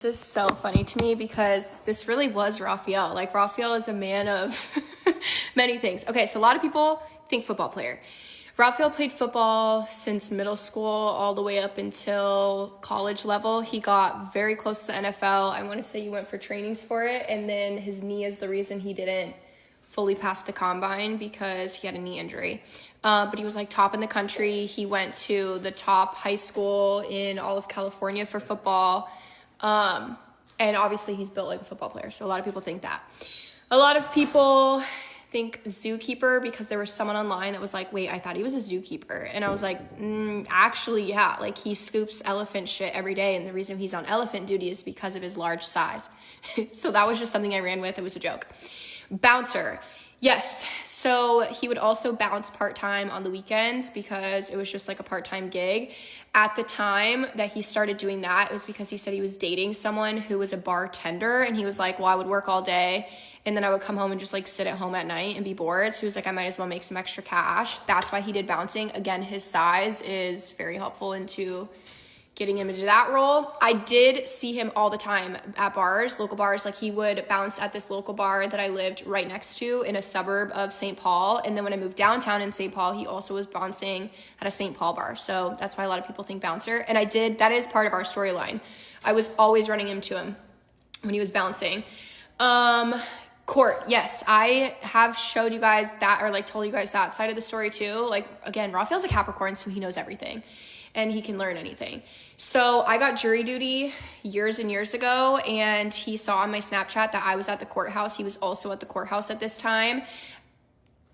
This is so funny to me because this really was Raphael. Like, Raphael is a man of many things. Okay, so a lot of people think football player. Raphael played football since middle school all the way up until college level. He got very close to the NFL. I want to say he went for trainings for it, and then his knee is the reason he didn't fully pass the combine because he had a knee injury. But he was like top in the country. He went to the top high school in all of California for football. And obviously he's built like a football player. So a lot of people think that. A lot of people think zookeeper because there was someone online that was like, wait, I thought he was a zookeeper. And I was like, actually, yeah, like he scoops elephant shit every day. And the reason he's on elephant duty is because of his large size. So that was just something I ran with. It was a joke. Bouncer. Yes. So he would also bounce part-time on the weekends because it was just like a part-time gig. At the time that he started doing that, it was because he said he was dating someone who was a bartender, and he was like, well, I would work all day and then I would come home and just like sit at home at night and be bored. So he was like, I might as well make some extra cash. That's why he did bouncing. Again, his size is very helpful into getting him into that role. I did see him all the time at bars, local bars. Like, he would bounce at this local bar that I lived right next to in a suburb of St. Paul. And then when I moved downtown in St. Paul, he also was bouncing at a St. Paul bar. So that's why a lot of people think bouncer. And that is part of our storyline. I was always running into him when he was bouncing. Court, yes, I have showed you guys that, or like told you guys that side of the story too. Like, again, Raphael's a Capricorn, so he knows everything and he can learn anything. So I got jury duty years and years ago, and he saw on my Snapchat that I was at the courthouse. He was also at the courthouse at this time.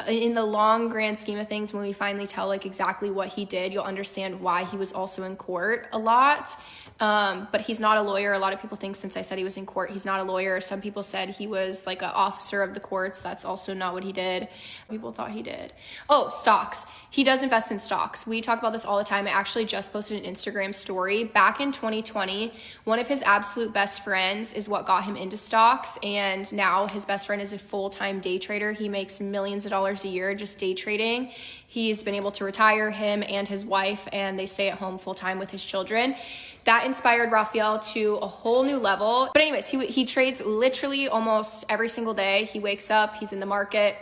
In the long grand scheme of things, when we finally tell like exactly what he did, you'll understand why he was also in court a lot. But he's not a lawyer. A lot of people think since I said he was in court, he's not a lawyer. Some people said he was like an officer of the courts. That's also not what he did. People thought he did. Oh, stocks. He does invest in stocks. We talk about this all the time. I actually just posted an Instagram story. Back in 2020, one of his absolute best friends is what got him into stocks. And now his best friend is a full-time day trader. He makes millions of dollars a year just day trading. He's been able to retire, him and his wife, and they stay at home full-time with his children. That inspired Raphael to a whole new level. But anyways, he trades literally almost every single day. He wakes up, he's in the market.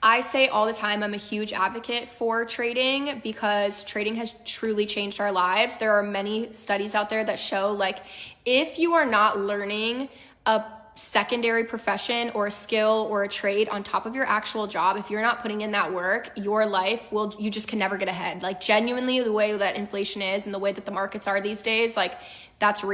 I say all the time, I'm a huge advocate for trading because trading has truly changed our lives. There are many studies out there that show, like, if you are not learning a secondary profession or a skill or a trade on top of your actual job, if you're not putting in that work, your life you just can never get ahead. Like, genuinely, the way that inflation is and the way that the markets are these days, like, that's real.